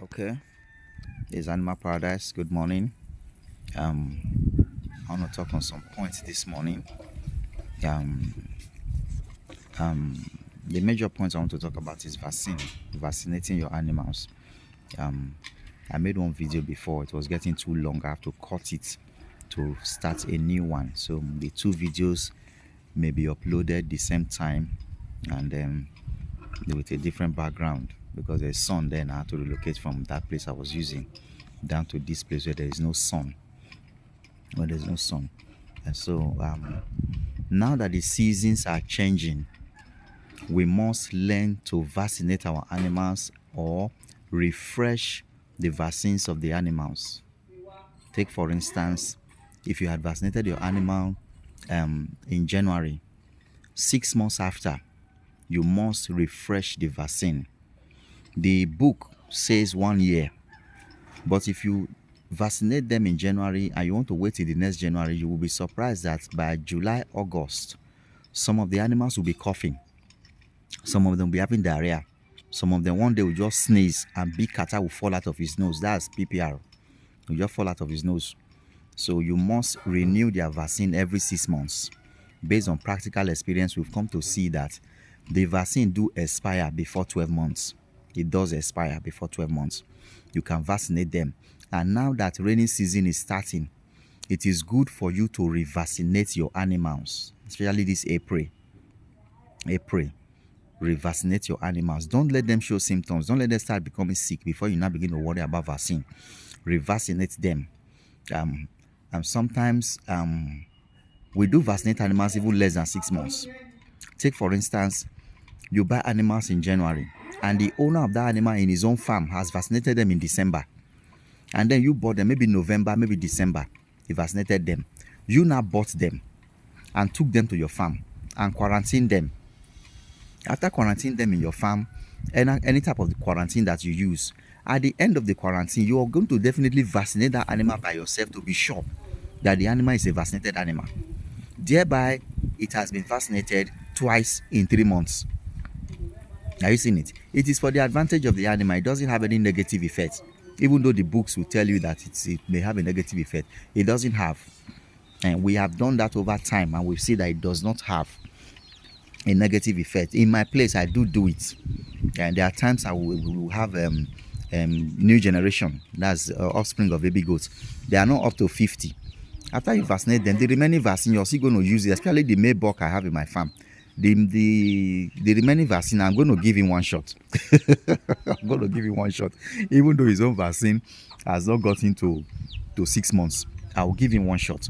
Okay, it's Animal Paradise. Good morning. Um, I want to talk on some points this morning. Um, the major points I want to talk about is vaccinating your animals. Um, I made one video before; it was getting too long. I have to cut it to start a new one. So the two videos may be uploaded the same time, and with a different background because there's sun. Then I had to relocate from that place I was using down to this place where there is no sun. And so now that the seasons are changing, we must learn to vaccinate our animals or refresh the vaccines of the animals. Take for instance, if you had vaccinated your animal in January, 6 months after, you must refresh the vaccine. The book says 1 year, but if you vaccinate them in January and you want to wait till the next January, you will be surprised that by July, August, some of the animals will be coughing. Some of them will be having diarrhea. Some of them one day will just sneeze and big catarrh will fall out of his nose. That's PPR. Will just fall out of his nose. So you must renew their vaccine every 6 months. Based on practical experience, we've come to see that the vaccine do expire before 12 months. It does expire before 12 months. You can vaccinate them. And now that rainy season is starting, it is good for you to revaccinate your animals, especially this April. Revaccinate your animals. Don't let them show symptoms. Don't let them start becoming sick before you now begin to worry about vaccine. Revaccinate them. And sometimes we do vaccinate animals even less than 6 months. Take for instance, you buy animals in January and the owner of that animal in his own farm has vaccinated them in December. And then you bought them maybe November, maybe December. He vaccinated them. You now bought them and took them to your farm and quarantined them. After quarantining them in your farm, any type of quarantine that you use, at the end of the quarantine, you are going to definitely vaccinate that animal by yourself to be sure that the animal is a vaccinated animal. Thereby, it has been vaccinated twice in 3 months. Are you seeing it? It is for the advantage of the animal. It doesn't have any negative effect. Even though the books will tell you that it may have a negative effect, it doesn't have. And we have done that over time and we've seen that it does not have a negative effect. In my place, I do it. And there are times I will have new generation, that's offspring of baby goats. They are not up to 50. After you vaccinate them, the remaining vaccine, you're still going to use it, especially the male buck I have in my farm. The remaining vaccine, I'm going to give him one shot. I'm going to give him one shot. Even though his own vaccine has not gotten to 6 months, I will give him one shot.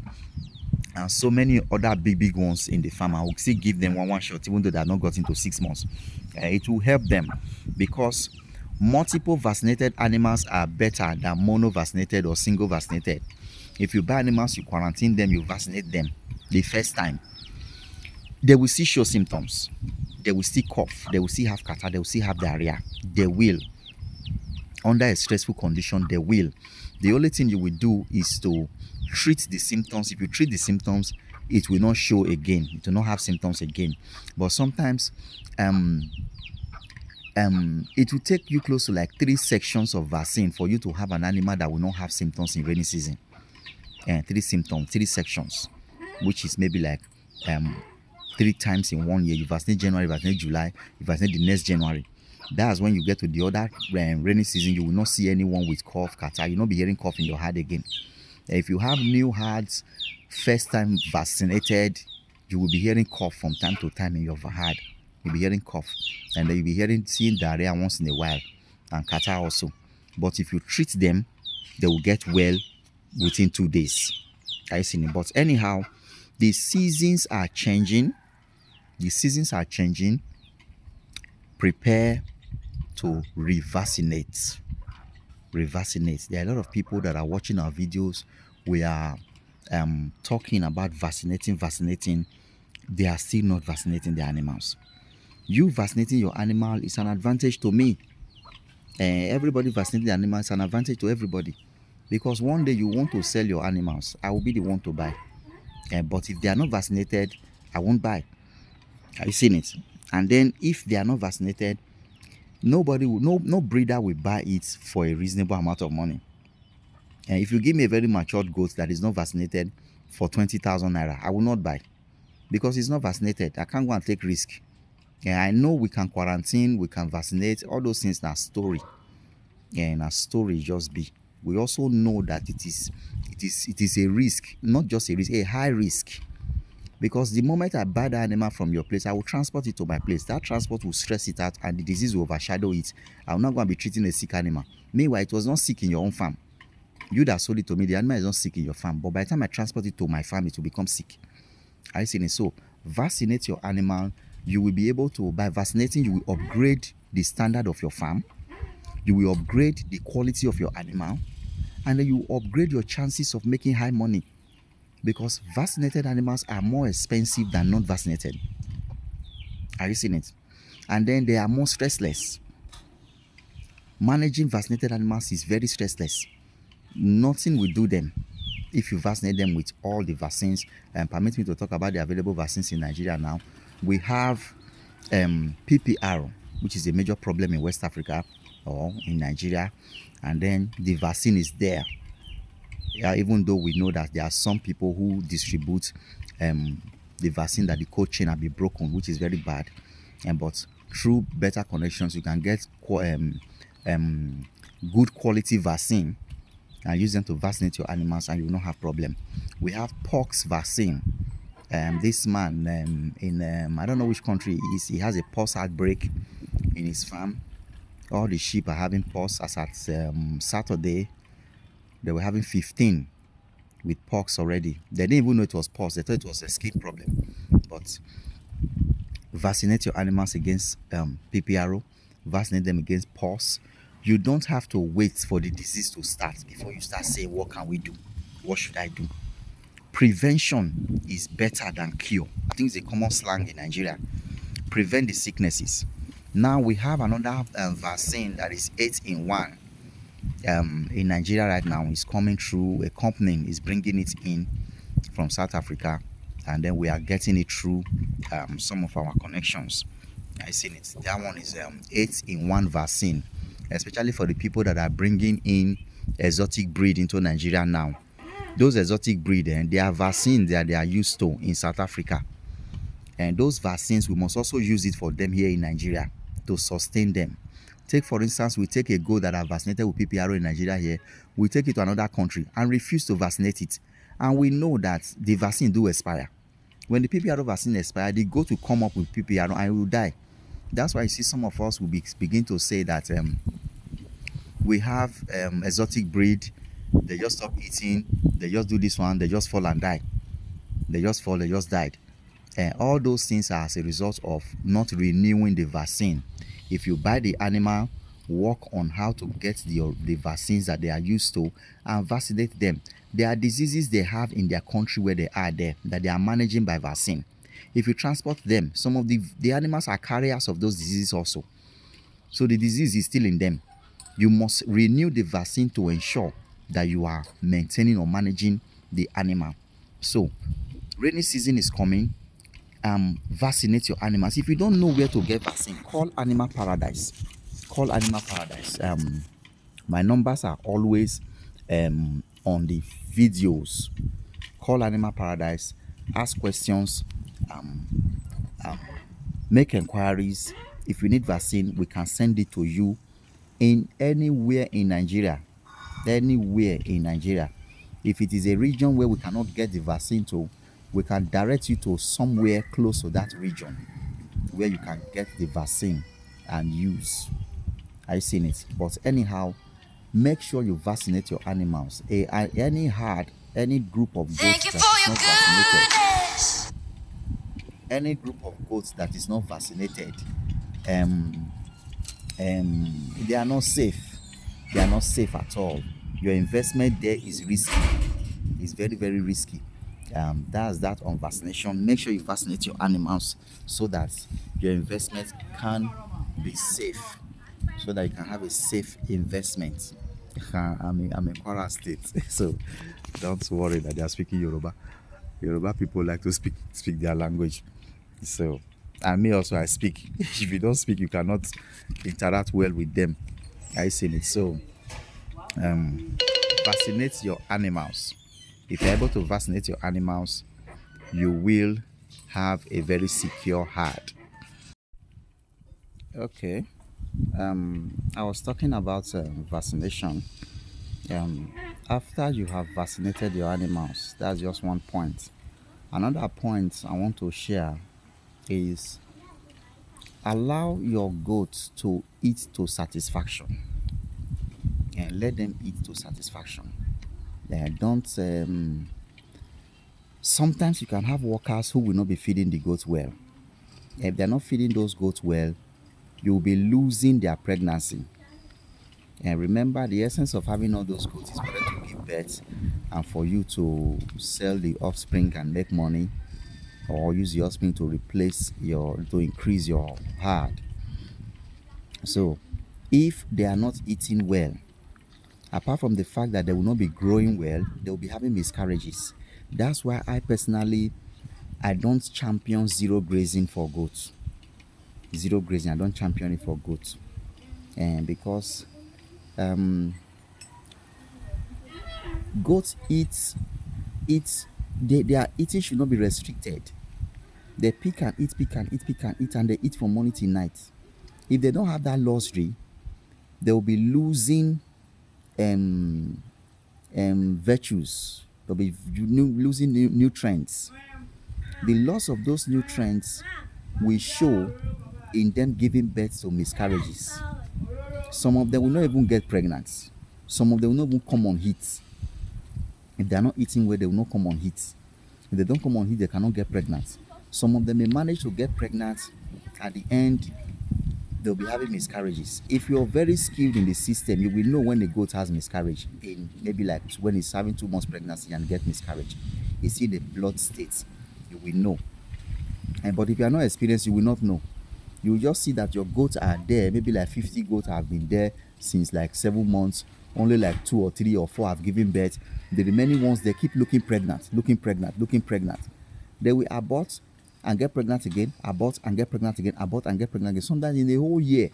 And so many other big ones in the farm, I will still give them one shot, even though they have not gotten to 6 months. It will help them because multiple vaccinated animals are better than mono vaccinated or single vaccinated. If you buy animals, you quarantine them, you vaccinate them the first time, they will still show symptoms. They will still cough. They will still have catarrh. They will still have diarrhea. They will. Under a stressful condition, they will. The only thing you will do is to treat the symptoms. If you treat the symptoms, it will not show again. It will not have symptoms again. But sometimes it will take you close to like 3 sections of vaccine for you to have an animal that will not have symptoms in rainy season. 3 sections, which is maybe like 3 times in 1 year. You vaccinate January, you vaccinate July, you vaccinate the next January. That's when you get to the other rainy season, you will not see anyone with cough, catarrh. You'll not be hearing cough in your heart again. If you have new hearts, first time vaccinated, you will be hearing cough from time to time in your heart. You'll be hearing cough. And then you'll be seeing diarrhea once in a while and catarrh also. But if you treat them, they will get well within 2 days. I see it. But anyhow, the seasons are changing. Prepare to revaccinate. There are a lot of people that are watching our videos. We are talking about vaccinating. They are still not vaccinating their animals. You vaccinating your animal is an advantage to me. Everybody vaccinating the animals is an advantage to everybody. Because one day you want to sell your animals, I will be the one to buy. But if they are not vaccinated, I won't buy. Are you seeing it? And then if they are not vaccinated, No breeder will buy it for a reasonable amount of money. And if you give me a very matured goat that is not vaccinated for 20,000 naira, I will not buy, because it's not vaccinated. I can't go and take risk. And I know we can quarantine, we can vaccinate, all those things. Now story, and a story just be. We also know that it is a risk, not just a risk, a high risk. Because the moment I buy the animal from your place, I will transport it to my place. That transport will stress it out and the disease will overshadow it. I'm not going to be treating a sick animal. Meanwhile, it was not sick in your own farm. You that sold it to me, the animal is not sick in your farm. But by the time I transport it to my farm, it will become sick. Are you seeing it? So, vaccinate your animal. You will be able to, by vaccinating, you will upgrade the standard of your farm. You will upgrade the quality of your animal. And then you will upgrade your chances of making high money. Because vaccinated animals are more expensive than non-vaccinated. Are you seeing it? And then they are more stressless. Managing vaccinated animals is very stressless. Nothing will do them if you vaccinate them with all the vaccines. And permit me to talk about the available vaccines in Nigeria now. We have PPR, which is a major problem in West Africa or in Nigeria. And then the vaccine is there. Yeah, even though we know that there are some people who distribute the vaccine that the cold chain have been broken, which is very bad. But through better connections, you can get good quality vaccine and use them to vaccinate your animals, and you will not have problem. We have pox vaccine. This man in I don't know which country he is, he has a pox outbreak in his farm. All the sheep are having pox. As at Saturday, they were having 15 with pox already. They didn't even know it was pox. They thought it was a skin problem. But vaccinate your animals against PPRO. Vaccinate them against pox. You don't have to wait for the disease to start before you start saying, what can we do? What should I do? Prevention is better than cure. I think it's a common slang in Nigeria. Prevent the sicknesses. Now we have another vaccine that is 8-in-1. In Nigeria right now. It's coming through a company is bringing it in from South Africa, and then we are getting it through some of our connections. I seen it. That one is 8-in-1 vaccine, especially for the people that are bringing in exotic breed into Nigeria now. Those exotic breed, they are vaccines that they are used to in South Africa, and those vaccines we must also use it for them here in Nigeria to sustain them. Take, for instance, we take a goat that are vaccinated with PPRO in Nigeria here, we take it to another country and refuse to vaccinate it. And we know that the vaccine do expire. When the PPRO vaccine expire, the goat will come up with PPRO and it will die. That's why you see some of us will begin to say that we have exotic breed, they just stop eating, they just do this one, they just fall and die. They just fall, they just died. All those things are as a result of not renewing the vaccine. If you buy the animal, work on how to get the vaccines that they are used to and vaccinate them. There are diseases they have in their country where they are there that they are managing by vaccine. If you transport them, some of the animals are carriers of those diseases also. So the disease is still in them. You must renew the vaccine to ensure that you are maintaining or managing the animal. So rainy season is coming. Vaccinate your animals. If you don't know where to get vaccine, call Animal Paradise. Call Animal Paradise. My numbers are always on the videos. Call Animal Paradise, ask questions, make inquiries. If you need vaccine, we can send it to you in anywhere in Nigeria. Anywhere in Nigeria. If it is a region where we cannot get the vaccine to, we can direct you to somewhere close to that region where you can get the vaccine and use. I've seen it. But anyhow, make sure you vaccinate your animals. Any group of goats that is not vaccinated, any group of goats that is not vaccinated, they are not safe. They are not safe at all. Your investment there is risky. It's very, very risky. That's that on vaccination. Make sure you vaccinate your animals so that your investment can be safe, so that you can have a safe investment. I'm in Kwara State, so don't worry that they are speaking Yoruba. Yoruba people like to speak their language. So And me also, I speak. If you don't speak, you cannot interact well with them. I seen it. So vaccinate your animals. If you're able to vaccinate your animals, you will have a very secure herd. Okay. I was talking about vaccination. Um, After you have vaccinated your animals, that's just one point. Another point I want to share is allow your goats to eat to satisfaction, and let them eat to satisfaction. Don't Sometimes you can have workers who will not be feeding the goats well. If they're not feeding those goats well, you'll be losing their pregnancy. And remember, the essence of having all those goats is for them to give birth and for you to sell the offspring and make money, or use the offspring to increase your herd. So if they are not eating well, apart from the fact that they will not be growing well, they will be having miscarriages. That's why I don't champion zero grazing for goats. Zero grazing, I don't champion it for goats. And because goats eat their eating should not be restricted. They pick and eat, pick and eat, pick and eat, and they eat from morning till night. If they don't have that luxury, they will be losing virtues. They'll be losing nutrients. The loss of those nutrients will show in them giving birth to miscarriages. Some of them will not even get pregnant. Some of them will not even come on heat. If they are not eating well, they will not come on heat. If they don't come on heat, they cannot get pregnant. Some of them may manage to get pregnant. At the end, they'll be having miscarriages. If you're very skilled in the system, you will know when a goat has miscarriage. In maybe like when it's having 2 months pregnancy and get miscarriage, you see the blood state, you will know. But if you are not experienced, you will not know. You will just see that your goats are there. Maybe like 50 goats have been there since like 7 months. Only like 2 or 3 or 4 have given birth. The remaining ones, they keep looking pregnant. They will abort and get pregnant again, abort and get pregnant again, abort and get pregnant again. Sometimes in a whole year.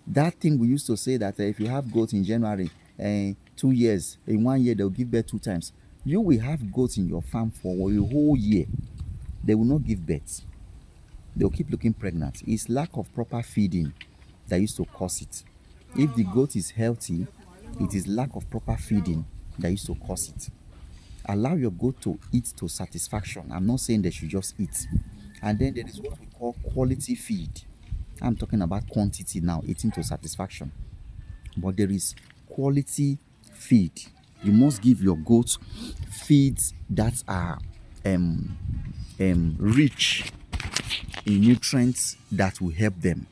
That thing we used to say that if you have goats in January, 2 years, in 1 year, they'll give birth 2 times. You will have goats in your farm for a whole year. They will not give birth. They'll keep looking pregnant. It's lack of proper feeding that used to cause it. If the goat is healthy, it is lack of proper feeding that used to cause it. Allow your goat to eat to satisfaction. I'm not saying they should just eat. And then there is what we call quality feed. I'm talking about quantity now, eating to satisfaction. But there is quality feed. You must give your goats feeds that are rich in nutrients that will help them.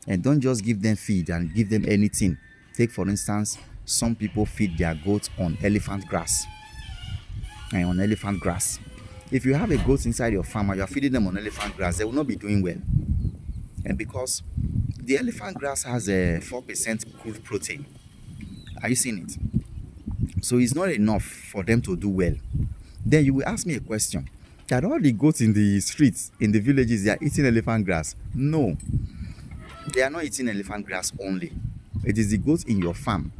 And don't just give them feed and give them anything. Take for instance, some people feed their goats on elephant grass. If you have a goat inside your farm and you are feeding them on elephant grass, they will not be doing well. And because the elephant grass has a 4% crude protein. Are you seeing it? So it's not enough for them to do well. Then you will ask me a question. That all the goats in the streets, in the villages, they are eating elephant grass? No. They are not eating elephant grass only. It is the goats in your farm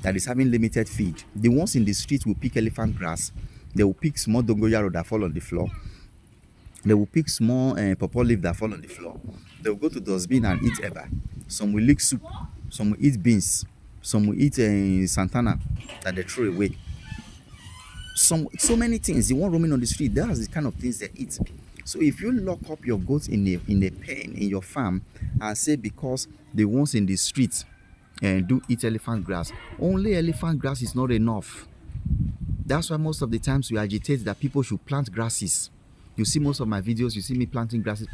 that is having limited feed. The ones in the street will pick elephant grass. They will pick small dongoyaro that fall on the floor. They will pick small pawpaw leaf that fall on the floor. They will go to dustbin and eat eba. Some will lick soup. Some will eat beans. Some will eat Santana that they throw away. So many things. The one roaming on the street, that's the kind of things they eat. So if you lock up your goats in a pen in your farm and say because the ones in the street do eat elephant grass, only elephant grass is not enough. That's why most of the times we agitate that people should plant grasses. You see most of my videos, you see me planting grasses.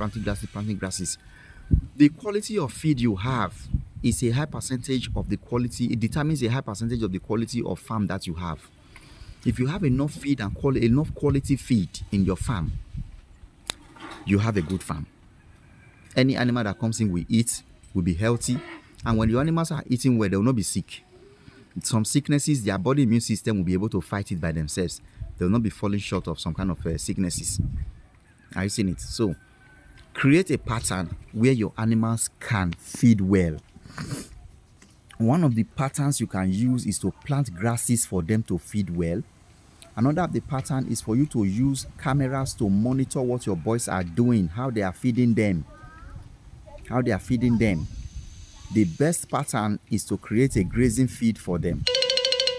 The quality of feed you have is a high percentage of the quality. It determines a high percentage of the quality of farm that you have. If you have enough feed and enough quality feed in your farm, you have a good farm. Any animal that comes in will eat, will be healthy, and when your animals are eating well, they will not be sick. Some sicknesses, their body immune system will be able to fight it by themselves. They will not be falling short of some kind of sicknesses. Are you seeing it? So Create a pattern where your animals can feed well. One of the patterns you can use is to plant grasses for them to feed well. Another of the pattern is for you to use cameras to monitor what your boys are doing, how they are feeding them. The best pattern is to create a grazing feed for them.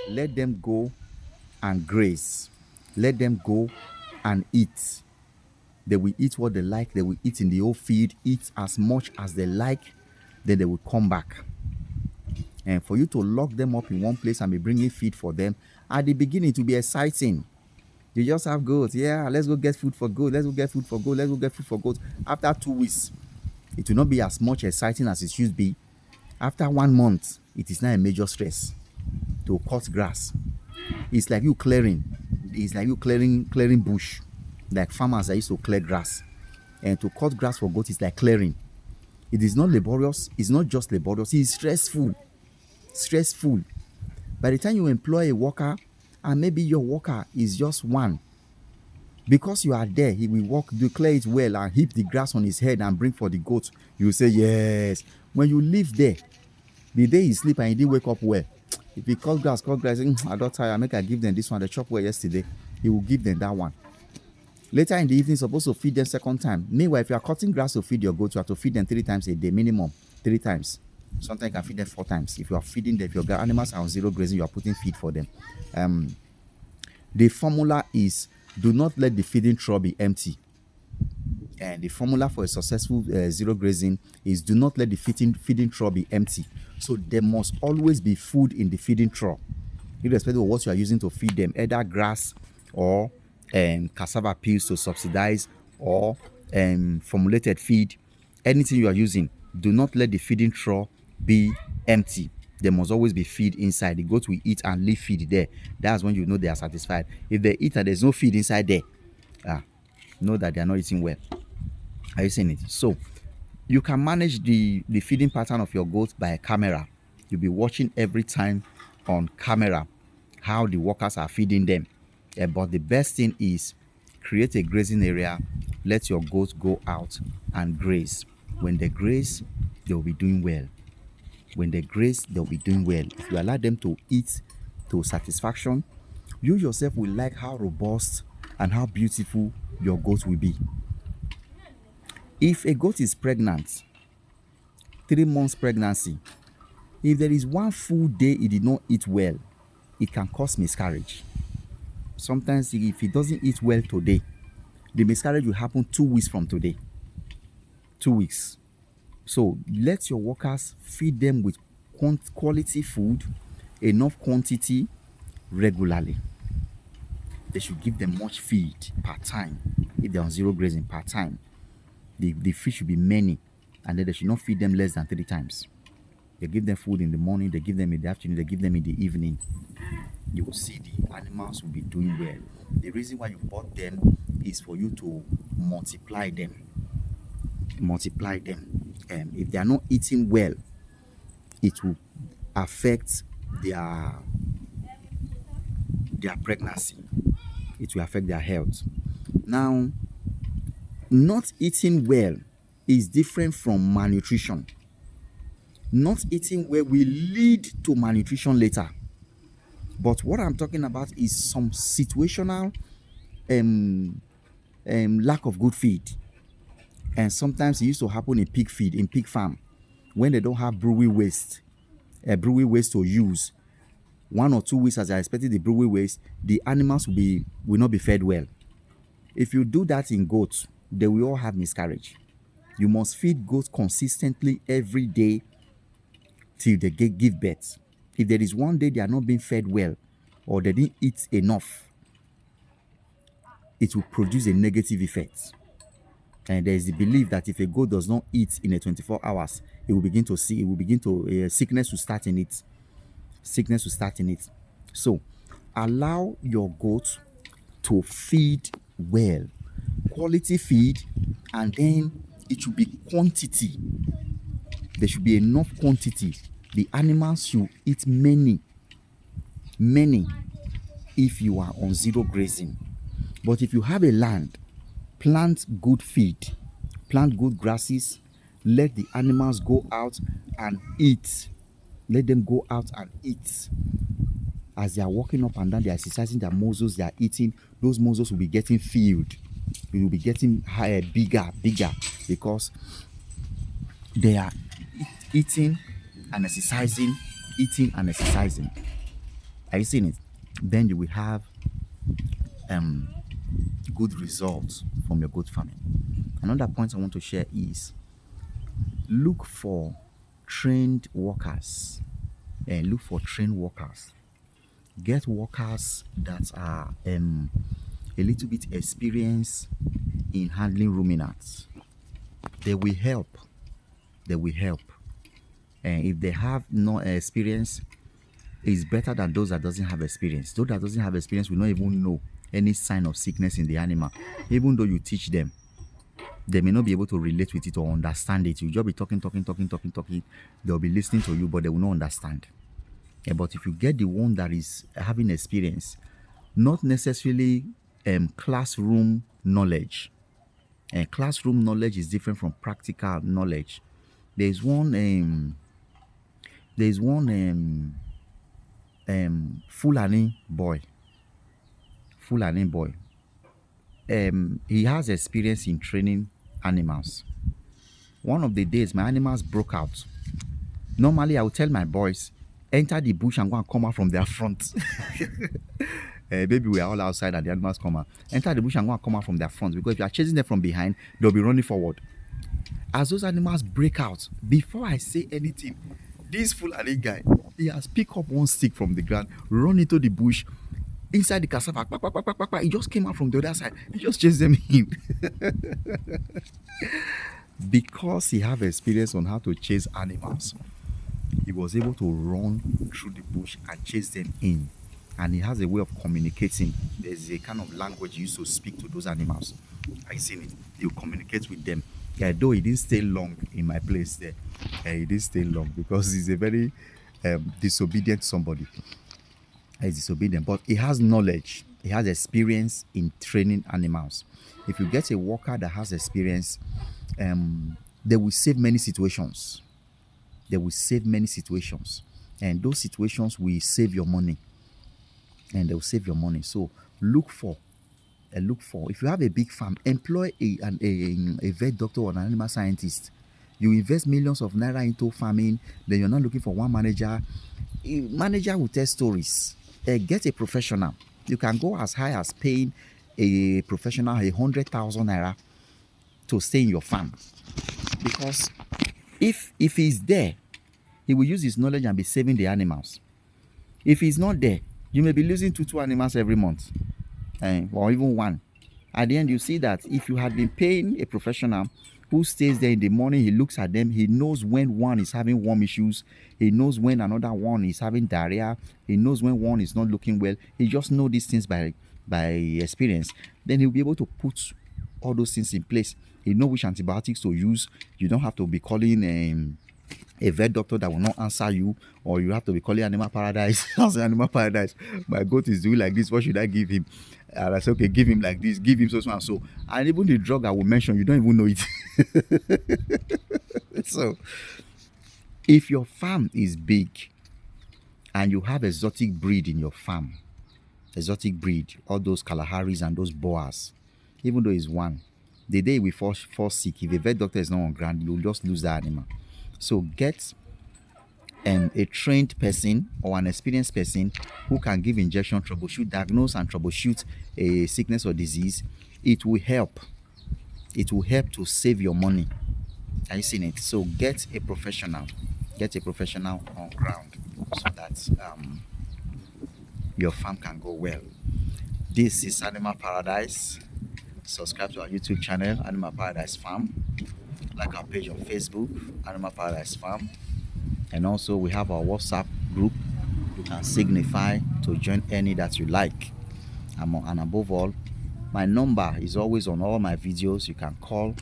Let them go and graze. Let them go and eat. They will eat what they like. They will eat in the old feed, eat as much as they like. Then they will come back. And for you to lock them up in one place and be bringing feed for them, at the beginning, it will be exciting. You just have goats. Yeah, let's go get food for goats. Let's go get food for goats. Let's go get food for goats. After 2 weeks, it will not be as much exciting as it should be. After 1 month, it is now a major stress to cut grass. It's like you clearing. It's like you clearing bush, like farmers that used to clear grass. And to cut grass for goats is like clearing. It is not laborious. It's not just laborious. It's stressful. By the time you employ a worker, and maybe your worker is just one, because you are there, he will work, declare it well, and heap the grass on his head and bring for the goat. You say yes. When you live there, the day he sleep and he didn't wake up well, if he cut grass, I don't tire, make I give them this one. They chop well yesterday. He will give them that one. Later in the evening, supposed to feed them second time. Meanwhile, if you are cutting grass to feed your goats, you have to feed them 3 times a day, minimum 3 times. Sometimes you can feed them 4 times. If you are feeding them, if your animals are on zero grazing, you are putting feed for them. The formula is, do not let the feeding trough be empty. And the formula for a successful zero grazing is, do not let the feeding trough be empty. So there must always be food in the feeding trough, irrespective of what you are using to feed them, either grass or cassava peels to subsidize, or formulated feed. Anything you are using, do not let the feeding trough be empty. There must always be feed inside. The goat will eat and leave feed there. That's when you know they are satisfied. If they eat and there's no feed inside there, know that they are not eating well. Are you seeing it? So you can manage the feeding pattern of your goats by a camera. You'll be watching every time on camera how the workers are feeding them. But the best thing is, create a grazing area. Let your goats go out and graze. When they graze, they'll be doing well. If you allow them to eat to satisfaction, you yourself will like how robust and how beautiful your goat will be. If a goat is pregnant, 3 months pregnancy, if there is one full day it did not eat well, it can cause miscarriage. Sometimes if it doesn't eat well today, the miscarriage will happen 2 weeks from today. 2 weeks. So let your workers feed them with quality food, enough quantity, regularly. They should give them much feed per time. If they're on zero grazing, per time. The feed should be many, and then they should not feed them less than 3 times. They give them food in the morning, they give them in the afternoon, they give them in the evening. You will see the animals will be doing well. The reason why you bought them is for you to multiply them. If they are not eating well, it will affect their pregnancy. It will affect their health. Now, not eating well is different from malnutrition. Not eating well will lead to malnutrition later. But what I'm talking about is some situational lack of good feed. And sometimes it used to happen in pig farm, when they don't have brewery waste to use. 1 or 2 weeks as they are expecting the brewery waste, the animals will not be fed well. If you do that in goats, they will all have miscarriage. You must feed goats consistently every day till they give birth. If there is one day they are not being fed well, or they didn't eat enough, it will produce a negative effect. And there is the belief that if a goat does not eat in a 24 hours, sickness will start in it. So allow your goat to feed well, quality feed, and then it should be quantity. There should be enough quantity. The animals should eat many if you are on zero grazing. But if you have a land, plant good feed, Plant good grasses. Let the animals go out and eat. Let them go out and eat. As they are walking up and down, they are exercising their muscles, they are eating. Those muscles will be getting filled. They will be getting higher, bigger, because they are eating and exercising, eating and exercising. Are you seeing it? Then you will have good results from your goat farming. Another point I want to share is look for trained workers. Look for trained workers. Get workers that are a little bit experienced in handling ruminants. They will help. They will help. And if they have no experience, it's better than those that doesn't have experience. Those that doesn't have experience will not even know any sign of sickness in the animal. Even though you teach them, they may not be able to relate with it or understand it. You just be talking. They'll be listening to you, but they will not understand. Yeah, but if you get the one that is having experience, not necessarily classroom knowledge. Classroom knowledge is different from practical knowledge. There's one Fulani boy. He has experience in training animals. One of the days, my animals broke out. Normally, I would tell my boys, enter the bush and go and come out from their front. Maybe we are all outside and the animals come out. Enter the bush and go and come out from their front, because if you are chasing them from behind, they'll be running forward. As those animals break out, before I say anything, this Fulani guy, he has picked up one stick from the ground, run into the bush, inside the cassava, he just came out from the other side. He just chased them in. Because he have experience on how to chase animals, he was able to run through the bush and chase them in. And he has a way of communicating. There's a kind of language he used to speak to those animals. I seen it. He will communicate with them. Though he didn't stay long in my place there. He didn't stay long because he's a very disobedient somebody. He's disobedient, but he has knowledge. He has experience in training animals. If you get a worker that has experience, they will save many situations. They will save many situations. And those situations will save your money. And they will save your money. So look for. If you have a big farm, employ a vet doctor or an animal scientist. You invest millions of naira into farming, then you're not looking for one manager. A manager will tell stories. Get a professional. You can go as high as paying a professional 100,000 naira to stay in your farm. Because if he's there, he will use his knowledge and be saving the animals. If he's not there, you may be losing two animals every month, or even one. At the end, you see that if you had been paying a professional who stays there in the morning, he looks at them, he knows when one is having worm issues, he knows when another one is having diarrhea, he knows when one is not looking well. He just knows these things by experience. Then he'll be able to put all those things in place. He knows which antibiotics to use. You don't have to be calling a vet doctor that will not answer you, or you have to be calling Animal Paradise. I say, Animal Paradise, my goat is doing like this, what should I give him? And I say, okay, give him like this, give him so and so. And even the drug I will mention, you don't even know it. So if your farm is big and you have exotic breed in your farm, all those Kalaharis and those Boas, even though it's one, the day we fall sick, if a vet doctor is not on ground, you'll just lose the animal. So get a trained person or an experienced person who can give injection, diagnose and troubleshoot a sickness or disease. It will help. It will help to save your money. Are you seeing it? So get a professional. Get a professional on ground so that your farm can go well. This is Animal Paradise. Subscribe to our YouTube channel, Animal Paradise Farm. Like our page on Facebook, Animal Paradise Farm. And also we have our WhatsApp group. You can signify to join any that you like. And above all, my number is always on all my videos. You can call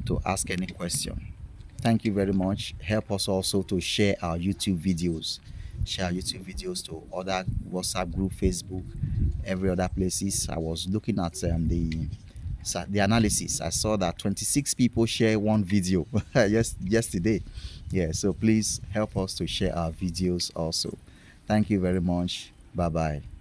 to ask any question. Thank you very much. Help us also to share our YouTube videos. Share our YouTube videos to other WhatsApp group, Facebook, every other places. I was looking at the the analysis. I saw that 26 people share one video yesterday. Yeah, so please help us to share our videos also. Thank you very much. Bye bye.